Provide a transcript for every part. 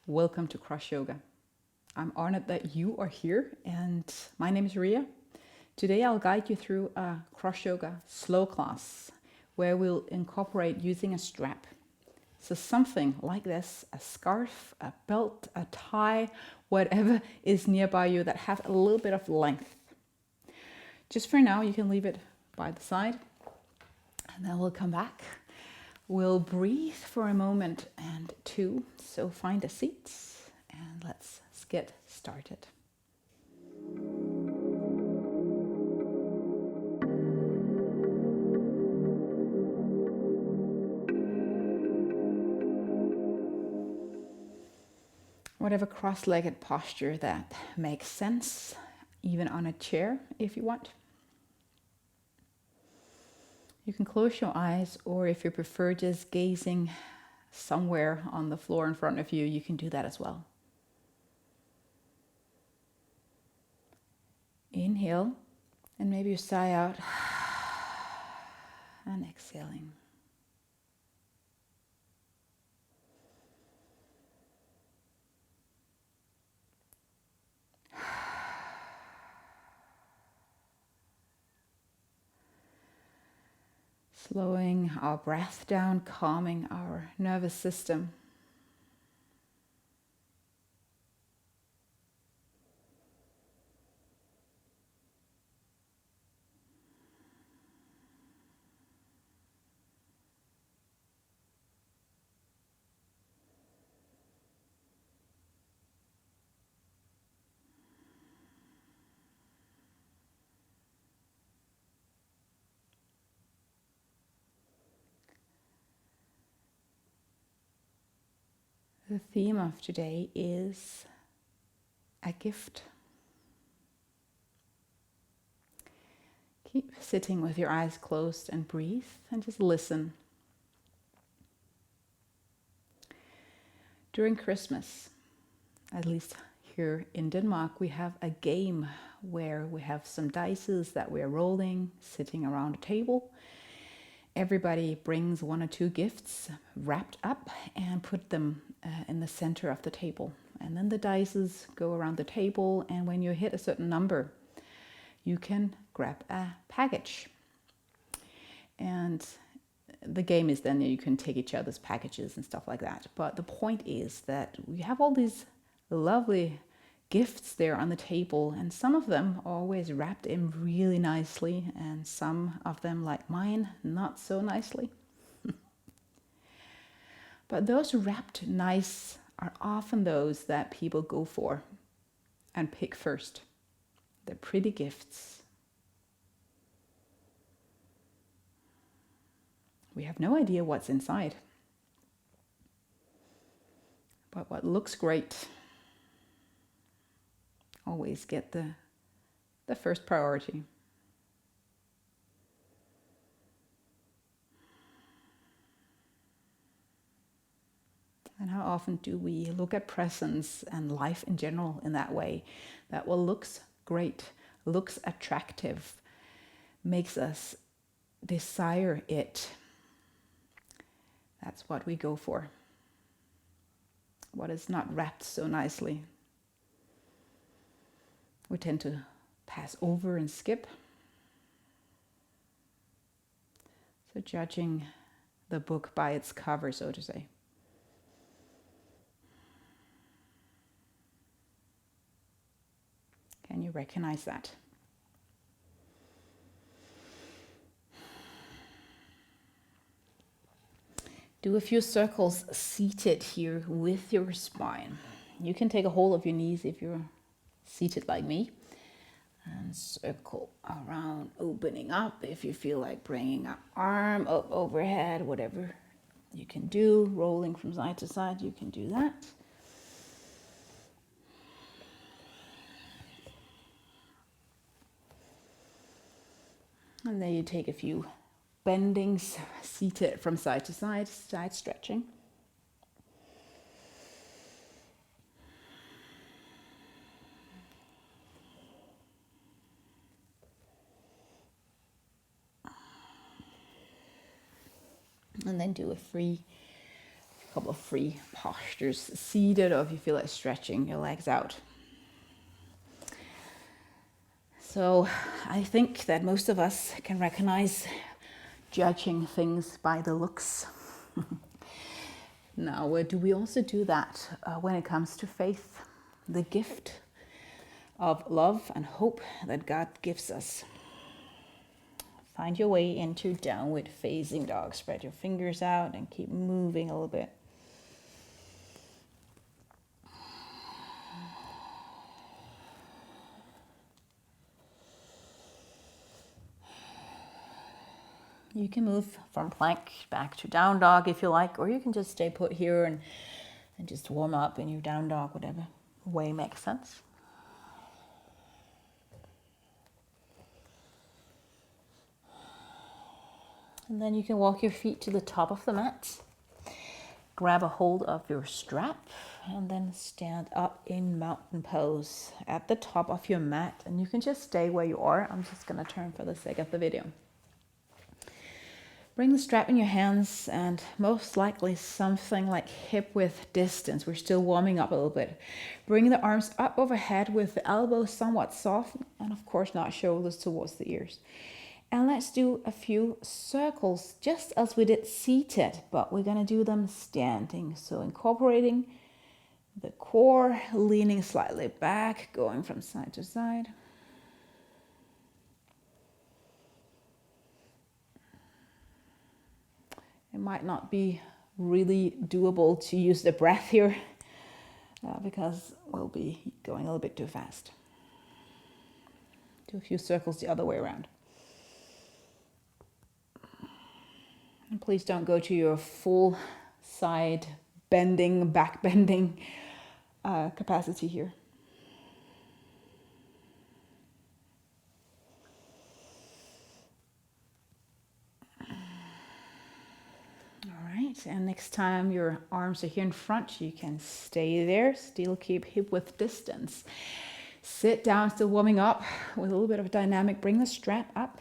Welcome to Cross Yoga. I'm honored that you are here, and my name is Ria. Today I'll guide you through a Cross Yoga slow class where we'll incorporate using a strap. So something like this, a scarf, a belt, a tie, whatever is nearby you that have a little bit of length. Just for now, you can leave it by the side, and then we'll come back. We'll breathe for a moment and two, so find a seat and let's get started. Whatever cross-legged posture that makes sense, even on a chair if you want. You can close your eyes, or if you prefer just gazing somewhere on the floor in front of you, you can do that as well. Inhale, and maybe you sigh out, and exhaling. Slowing our breath down, calming our nervous system. The theme of today is a gift. Keep sitting with your eyes closed and breathe and just listen. During Christmas, at least here in Denmark, we have a game where we have some dices that we're rolling, sitting around a table. Everybody brings one or two gifts wrapped up and put them in the center of the table. And then the dices go around the table, and when you hit a certain number, you can grab a package. And the game is then you can take each other's packages and stuff like that. But the point is that we have all these lovely gifts there on the table, and some of them are always wrapped in really nicely, and some of them, like mine, not so nicely. But those wrapped nice are often those that people go for and pick first. They're pretty gifts. We have no idea what's inside, but what looks great always get the first priority. And how often do we look at presents and life in general in that way? That looks great, looks attractive, makes us desire it. That's what we go for. What is not wrapped so nicely, we tend to pass over and skip. So judging the book by its cover, so to say. Can you recognize that? Do a few circles seated here with your spine. You can take a hold of your knees if you're seated like me, and circle around, opening up. If you feel like bringing an arm up overhead, whatever you can do, rolling from side to side, you can do that. And then you take a few bendings, seated from side to side stretching. And then do a free a couple of free postures, seated, or if you feel like stretching your legs out. So I think that most of us can recognize judging things by the looks. Now, do we also do that when it comes to faith, the gift of love and hope that God gives us? Find your way into downward facing dog. Spread your fingers out and keep moving a little bit. You can move from plank back to down dog if you like, or you can just stay put here and just warm up in your down dog, whatever way makes sense. And then you can walk your feet to the top of the mat. Grab a hold of your strap and then stand up in mountain pose at the top of your mat. And you can just stay where you are. I'm just going to turn for the sake of the video. Bring the strap in your hands and most likely something like hip width distance. We're still warming up a little bit. Bring the arms up overhead with the elbows somewhat soft and of course not shoulders towards the ears. And let's do a few circles just as we did seated, but we're going to do them standing. So incorporating the core, leaning slightly back, going from side to side. It might not be really doable to use the breath here because we'll be going a little bit too fast. Do a few circles the other way around. And please don't go to your full side bending, back bending capacity here. And next time your arms are here in front, you can stay there, still keep hip width distance. Sit down, still warming up with a little bit of dynamic. Bring the strap up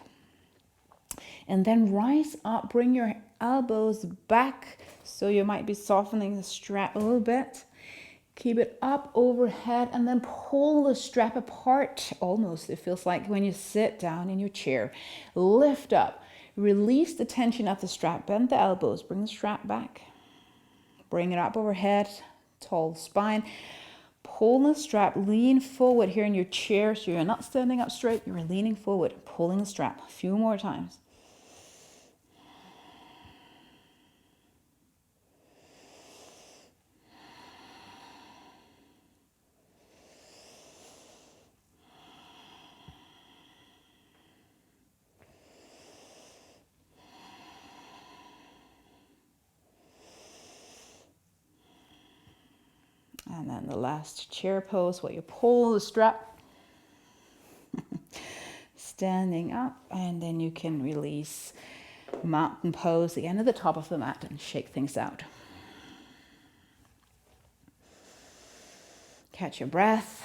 and then rise up. Bring your elbows back so you might be softening the strap a little bit. Keep it up overhead and then pull the strap apart almost. It feels like when you sit down in your chair. Lift up. Release the tension of the strap, bend the elbows, bring the strap back, bring it up overhead, tall spine, pull the strap, lean forward here in your chair so you're not standing up straight, you're leaning forward, pulling the strap a few more times. And then the last chair pose where you pull the strap, standing up, and then you can release mountain pose again at the top of the mat and shake things out. Catch your breath.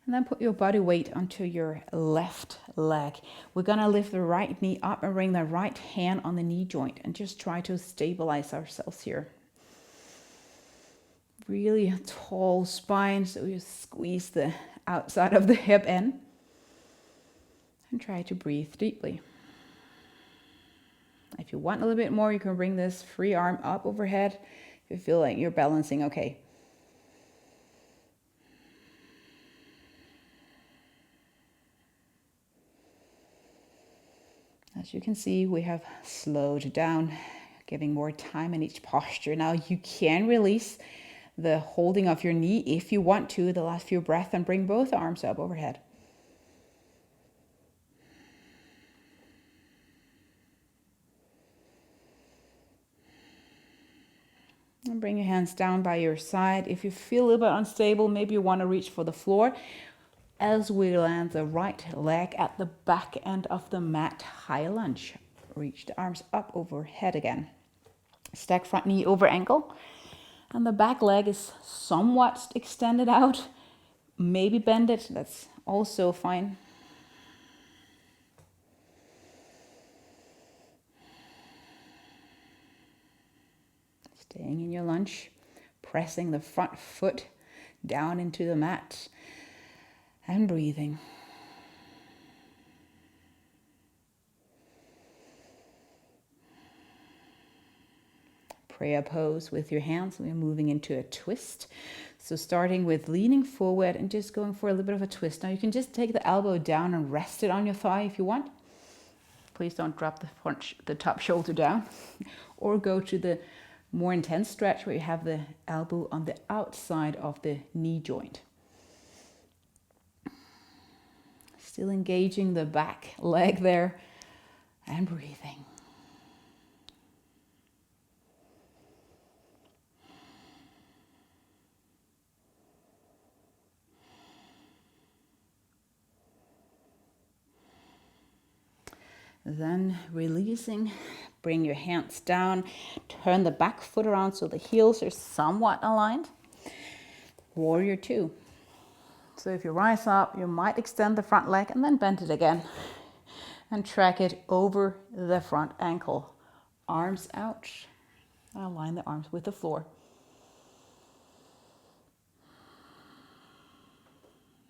And then put your body weight onto your left leg. We're going to lift the right knee up and bring the right hand on the knee joint and just try to stabilize ourselves here. Really a tall spine, so you squeeze the outside of the hip in. And try to breathe deeply. If you want a little bit more, you can bring this free arm up overhead if you feel like you're balancing okay. As you can see, we have slowed down, giving more time in each posture. Now you can release the holding of your knee if you want to, the last few breaths, and bring both arms up overhead. And bring your hands down by your side. If you feel a little bit unstable, maybe you want to reach for the floor. As we land the right leg at the back end of the mat, high lunge. Reach the arms up overhead again. Stack front knee over ankle. And the back leg is somewhat extended out. Maybe bend it. That's Also fine. Staying in your lunge, pressing the front foot down into the mat and breathing. Prayer pose with your hands. We're moving into a twist. So starting with leaning forward and just going for a little bit of a twist. Now you can just take the elbow down and rest it on your thigh if you want. Please don't drop the top shoulder down. Or go to the more intense stretch where you have the elbow on the outside of the knee joint. Still engaging the back leg there and breathing. Then releasing, bring your hands down, turn the back foot around so the heels are somewhat aligned. Warrior two. So if you rise up, you might extend the front leg and then bend it again. And track it over the front ankle. Arms out. Align the arms with the floor.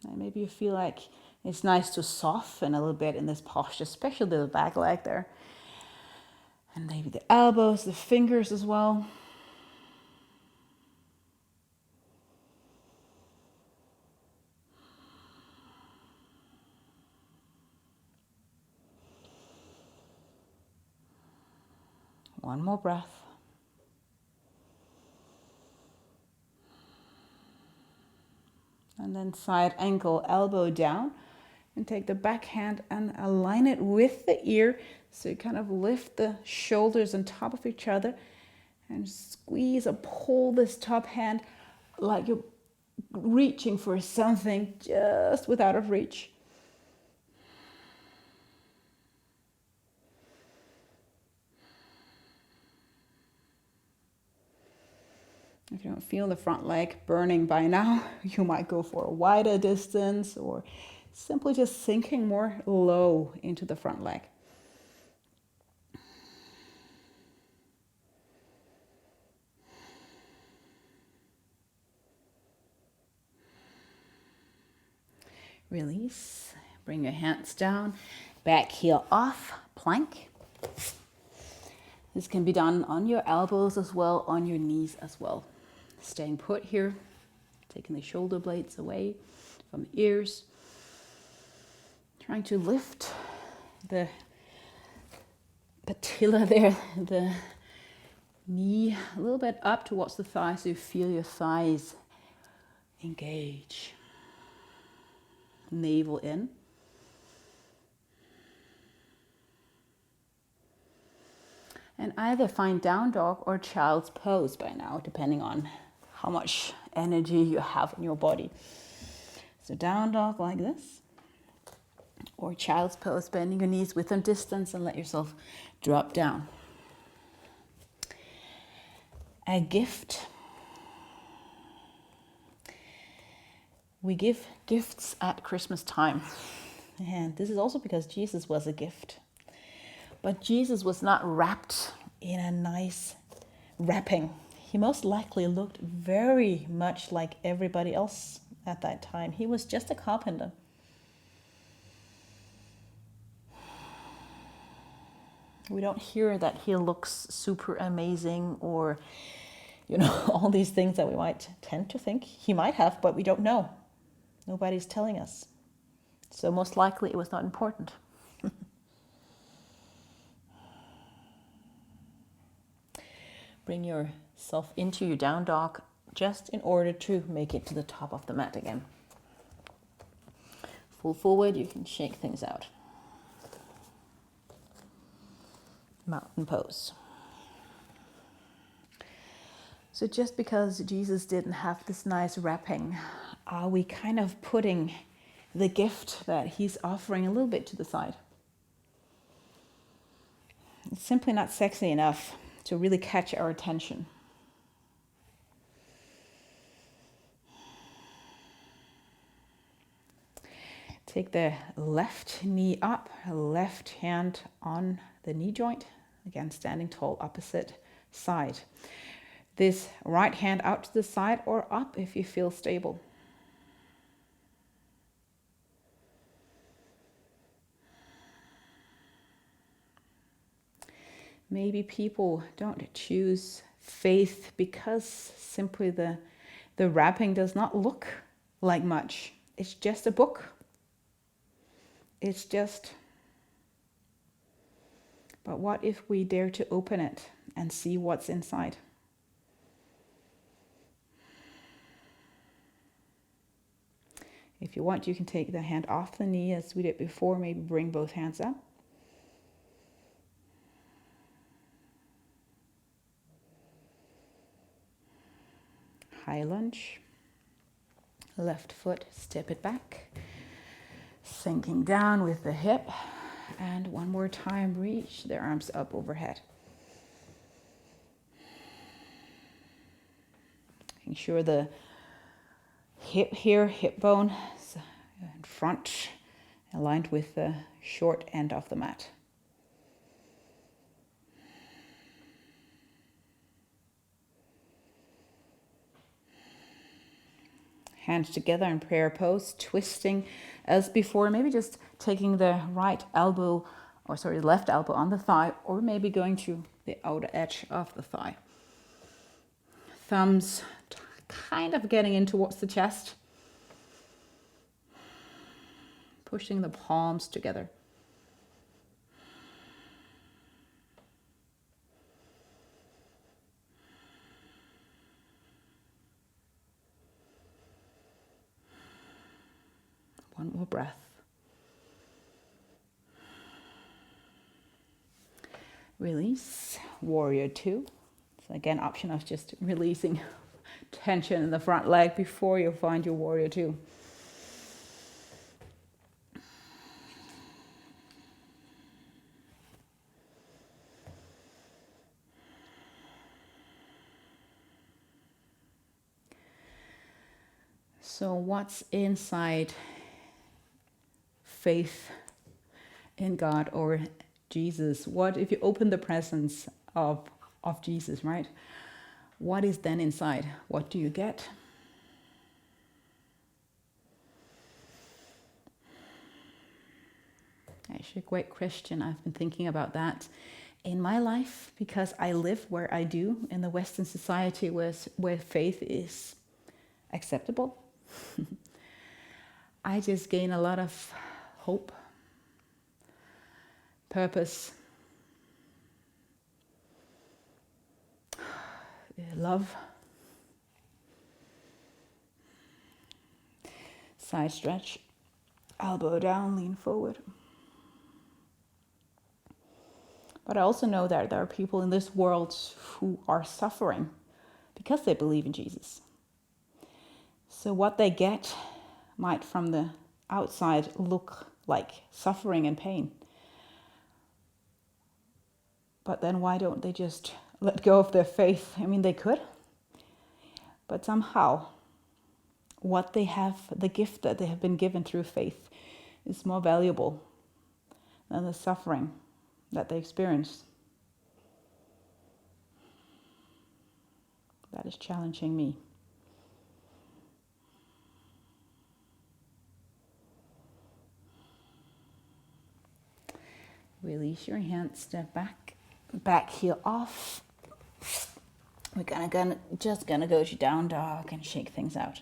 And maybe you feel like it's nice to soften a little bit in this posture, especially the back leg there. And maybe the elbows, the fingers as well. One more breath. And then side ankle, elbow down. And take the back hand and align it with the ear. So you kind of lift the shoulders on top of each other. And squeeze or pull this top hand like you're reaching for something just without of reach. If you don't feel the front leg burning by now, you might go for a wider distance or simply just sinking more low into the front leg. Release, bring your hands down, back heel off, plank. This can be done on your elbows as well, on your knees as well. Staying put here, taking the shoulder blades away from the ears. Trying to lift the patella there, the knee a little bit up towards the thigh so you feel your thighs engage. Navel in. And either find down dog or child's pose by now, depending on how much energy you have in your body. So down dog like this. Or child's pose, bending your knees within distance and let yourself drop down. A gift. We give gifts at Christmas time. And this is also because Jesus was a gift. But Jesus was not wrapped in a nice wrapping. He most likely looked very much like everybody else at that time. He was just a carpenter. We don't hear that he looks super amazing or, all these things that we might tend to think he might have, but we don't know. Nobody's telling us. So most likely it was not important. Bring yourself into your down dog just in order to make it to the top of the mat again. Full forward, you can shake things out. Mountain pose. So just because Jesus didn't have this nice wrapping, are we kind of putting the gift that he's offering a little bit to the side? It's simply not sexy enough to really catch our attention. Take the left knee up, left hand on the knee joint. Again, standing tall, opposite side. This right hand out to the side or up if you feel stable. Maybe people don't choose faith because simply the wrapping does not look like much. It's just a book. It's just... But what if we dare to open it and see what's inside? If you want, you can take the hand off the knee as we did before. Maybe bring both hands up. High lunge. Left foot, step it back. Sinking down with the hip. And one more time, reach the arms up overhead. Making sure the hip here, hip bone in front, aligned with the short end of the mat. Hands together in prayer pose, twisting as before, maybe just taking the left elbow on the thigh, or maybe going to the outer edge of the thigh. Thumbs kind of getting in towards the chest. Pushing the palms together. One more breath. Release, warrior two. So again, option of just releasing tension in the front leg before you find your warrior two. So what's inside faith in God or Jesus? What if you open the presence of Jesus, right? What is then inside? What do you get? Actually, a great question. I've been thinking about that in my life because I live where I do in the Western society where faith is acceptable. I just gain a lot of hope, purpose, love. Side stretch, elbow down, lean forward. But I also know that there are people in this world who are suffering because they believe in Jesus. So what they get might from the outside look like suffering and pain. But then why don't they just let go of their faith? I mean, they could. But somehow, what they have, the gift that they have been given through faith, is more valuable than the suffering that they experience. That is challenging me. Release your hands, step back heel off. We're just gonna go to down dog and shake things out.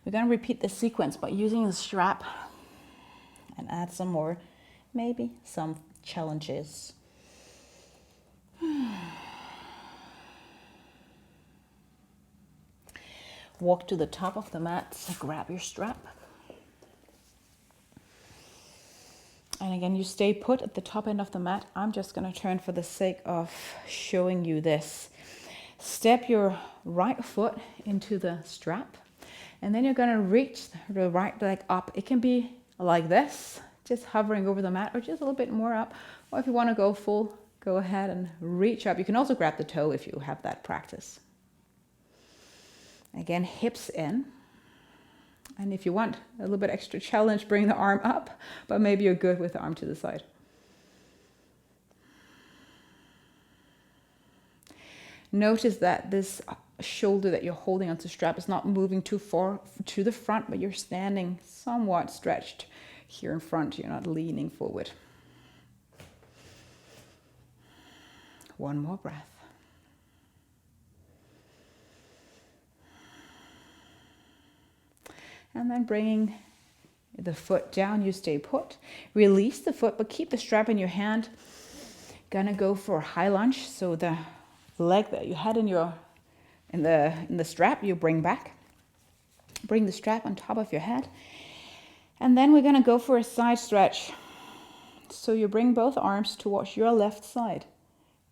We're gonna repeat the sequence by using the strap and add some more, maybe some challenges. Walk to the top of the mat, so grab your strap. And again, you stay put at the top end of the mat. I'm just going to turn for the sake of showing you this. Step your right foot into the strap. And then you're going to reach the right leg up. It can be like this, just hovering over the mat, or just a little bit more up. Or if you want to go full, go ahead and reach up. You can also grab the toe if you have that practice. Again, hips in. And if you want a little bit extra challenge, bring the arm up, but maybe you're good with the arm to the side. Notice that this shoulder that you're holding onto the strap is not moving too far to the front, but you're standing somewhat stretched here in front. You're not leaning forward. One more breath. And then bringing the foot down, you stay put. Release the foot, but keep the strap in your hand. Gonna go for a high lunge. So the leg that you had in the strap, you bring back. Bring the strap on top of your head. And then we're gonna go for a side stretch. So you bring both arms towards your left side,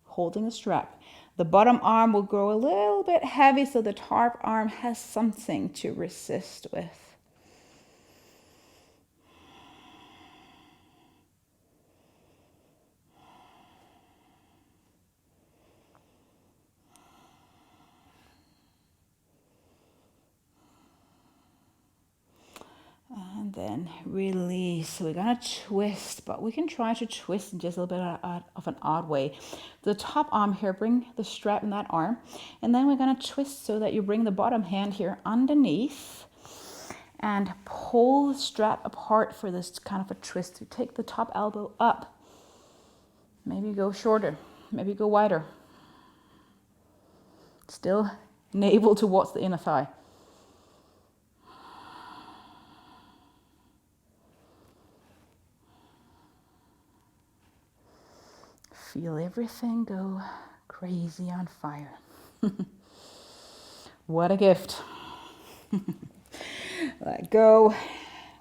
holding the strap. The bottom arm will grow a little bit heavy, so the top arm has something to resist with. And then release. So we're going to twist, but we can try to twist in just a little bit of an odd way. The top arm here, bring the strap in that arm. And then we're going to twist so that you bring the bottom hand here underneath and pull the strap apart for this kind of a twist. You take the top elbow up. Maybe go shorter, maybe go wider. Still navel towards the inner thigh. Feel everything go crazy on fire. What a gift. Let go.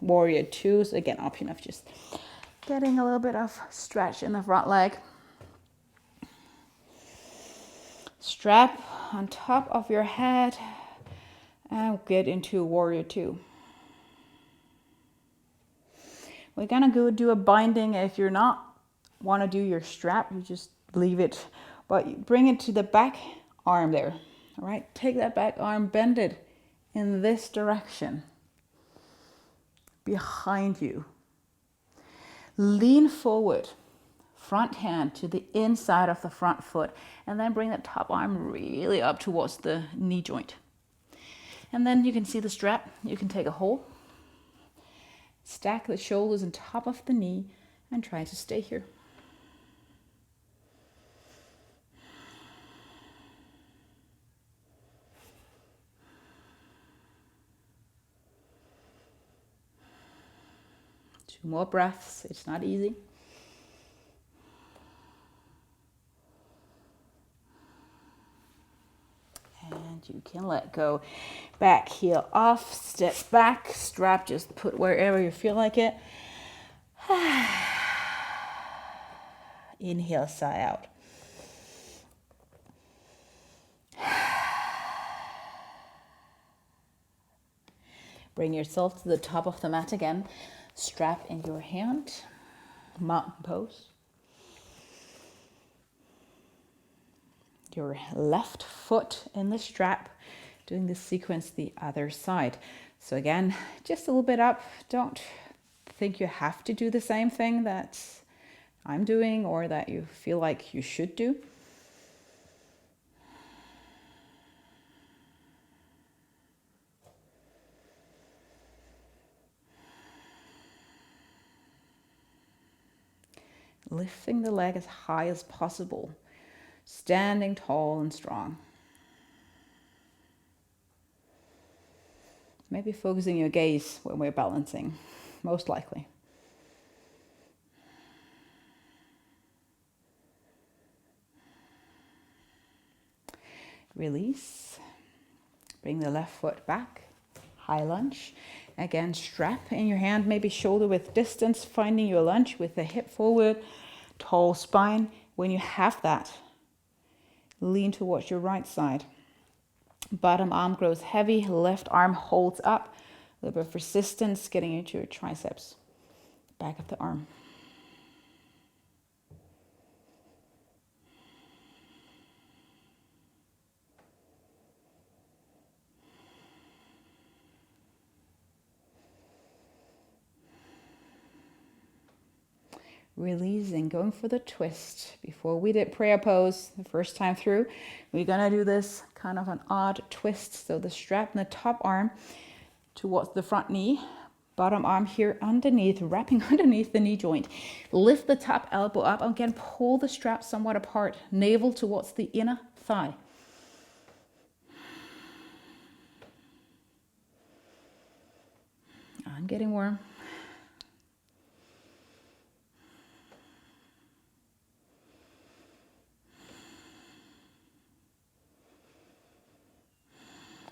Warrior two. So again, option of just getting a little bit of stretch in the front leg. Strap on top of your head and get into warrior two. We're gonna go do a binding. If you're not want to do your strap, you just leave it, but you bring it to the back arm there. All right, take that back arm, bend it in this direction behind you. Lean forward, front hand to the inside of the front foot, and then bring that top arm really up towards the knee joint. And then you can see the strap. You can take a hold, stack the shoulders on top of the knee, and try to stay here. Two more breaths. It's not easy. And you can let go. Back heel off, step back, strap just put wherever you feel like it. Inhale, sigh out. Bring yourself to the top of the mat again. Strap in your hand, mountain pose. Your left foot in the strap, doing the sequence the other side. So again, just a little bit up. Don't think you have to do the same thing that I'm doing or that you feel like you should do. Lifting the leg as high as possible, standing tall and strong. Maybe focusing your gaze when we're balancing, most likely. Release. Bring the left foot back, high lunge. Again, strap in your hand, maybe shoulder width distance, finding your lunge with the hip forward, tall spine. When you have that, lean towards your right side. Bottom arm grows heavy, left arm holds up. A little bit of resistance getting into your triceps, back of the arm. Releasing, going for the twist. Before we did prayer pose the first time through, we're gonna do this kind of an odd twist. So the strap in the top arm towards the front knee, bottom arm here underneath, wrapping underneath the knee joint. Lift the top elbow up, again pull the strap somewhat apart, navel towards the inner thigh. I'm getting warm.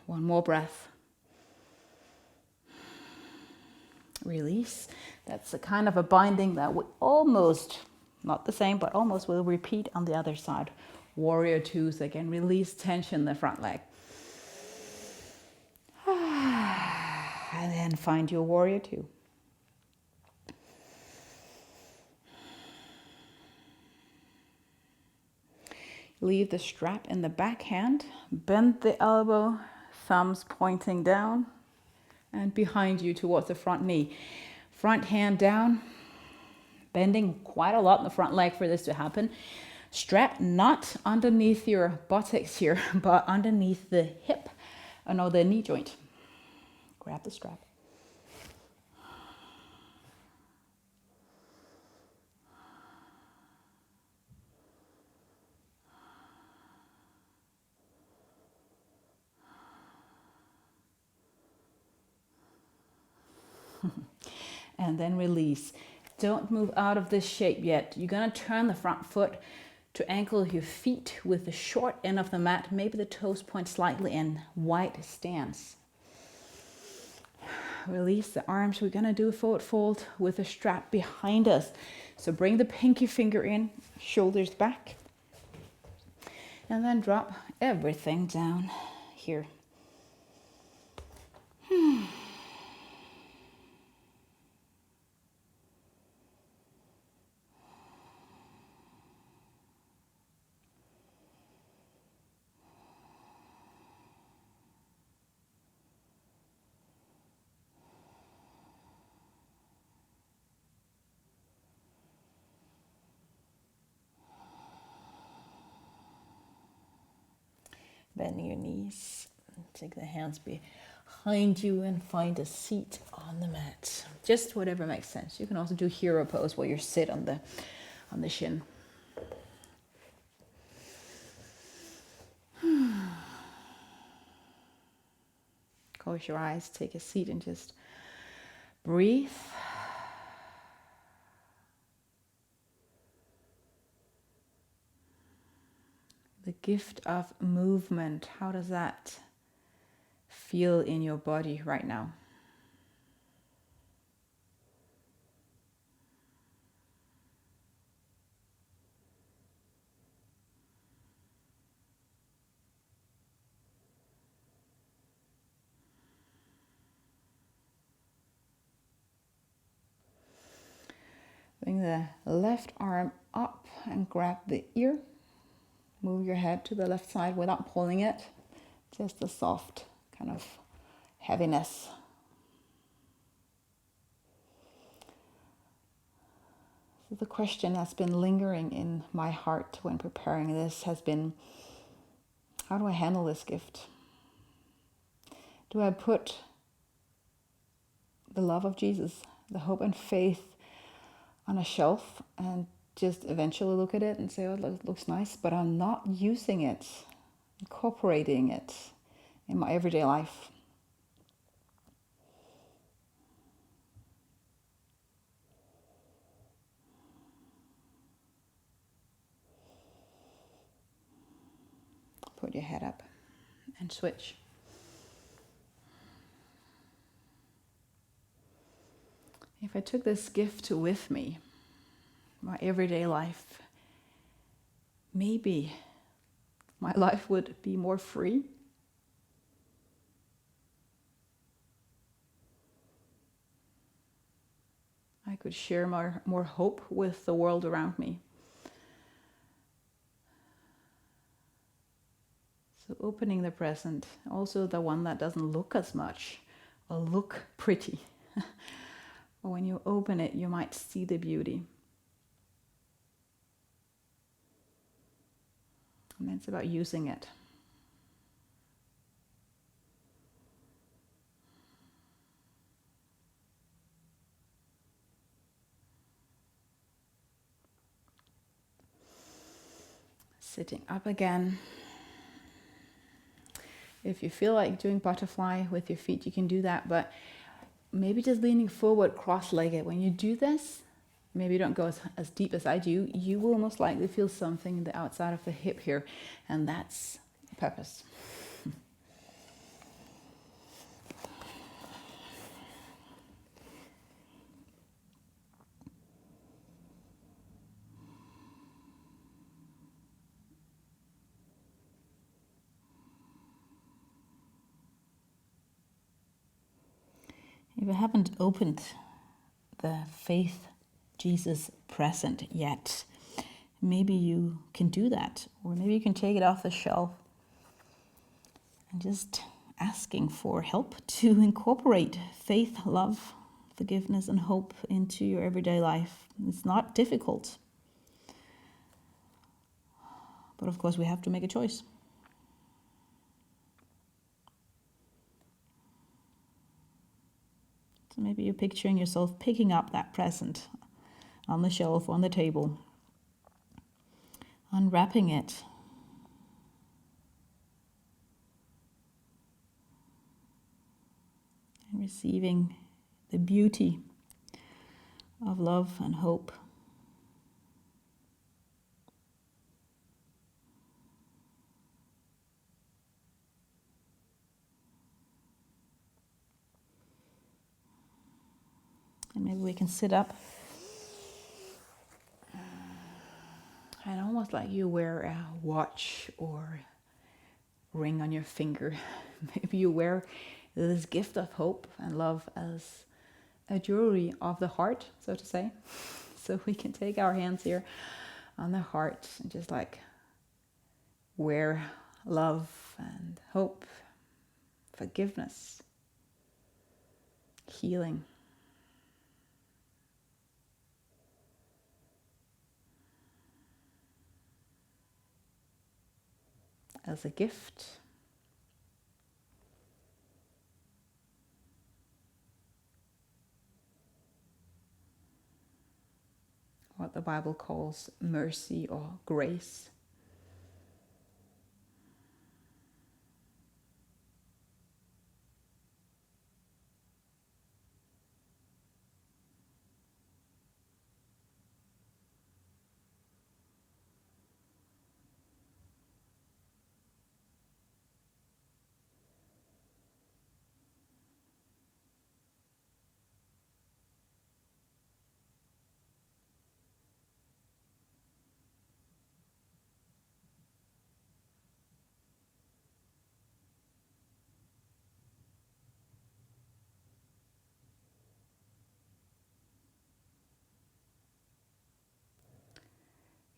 One more breath. Release. That's a kind of a binding that we almost, not the same, but almost will repeat on the other side. Warrior twos again. Release tension in the front leg. And then find your warrior two. Leave the strap in the back hand. Bend the elbow, thumbs pointing down and behind you towards the front knee. Front hand down, bending quite a lot in the front leg for this to happen. Strap not underneath your buttocks here, but underneath the hip, no, the knee joint. Grab the strap. And then release. Don't move out of this shape yet. You're gonna turn the front foot to ankle your feet with the short end of the mat, maybe the toes point slightly in, wide stance. Release the arms. We're gonna do a forward fold with the strap behind us. So bring the pinky finger in, shoulders back, and then drop everything down here. Bending your knees, take the hands behind you and find a seat on the mat. Just whatever makes sense. You can also do hero pose where you sit on the shin. Close your eyes, take a seat and just breathe. The gift of movement, how does that feel in your body right now? Bring the left arm up and grab the ear. Move your head to the left side without pulling it. Just a soft kind of heaviness. So the question that's been lingering in my heart when preparing this has been, how do I handle this gift? Do I put the love of Jesus, the hope and faith on a shelf and just eventually look at it and say, oh, it looks nice, but I'm not using it, incorporating it in my everyday life? Put your head up and switch. If I took this gift with me, my everyday life, maybe my life would be more free. I could share more hope with the world around me. So opening the present, also the one that doesn't look as much or look pretty. But when you open it, you might see the beauty. And it's about using it. Sitting up again. If you feel like doing butterfly with your feet, you can do that, but maybe just leaning forward cross-legged. When you do this, maybe you don't go as deep as I do, you will most likely feel something in the outside of the hip here, and that's the purpose. If you haven't opened the Faith Jesus present yet, maybe you can do that, or maybe you can take it off the shelf and just asking for help to incorporate faith, love, forgiveness, and hope into your everyday life. It's not difficult, but of course we have to make a choice. So maybe you're picturing yourself picking up that present on the shelf, on the table, unwrapping it, and receiving the beauty of love and hope. And maybe we can sit up and almost like you wear a watch or ring on your finger. Maybe you wear this gift of hope and love as a jewelry of the heart, so to say. So we can take our hands here on the heart and just like wear love and hope, forgiveness, healing. As a gift. What the Bible calls mercy or grace.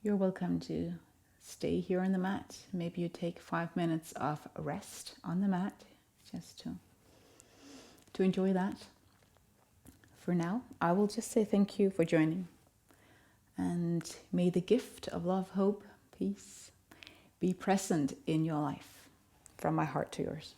You're welcome to stay here on the mat. Maybe you take 5 minutes of rest on the mat just to enjoy that. For now, I will just say thank you for joining. And may the gift of love, hope, peace be present in your life. From my heart to yours.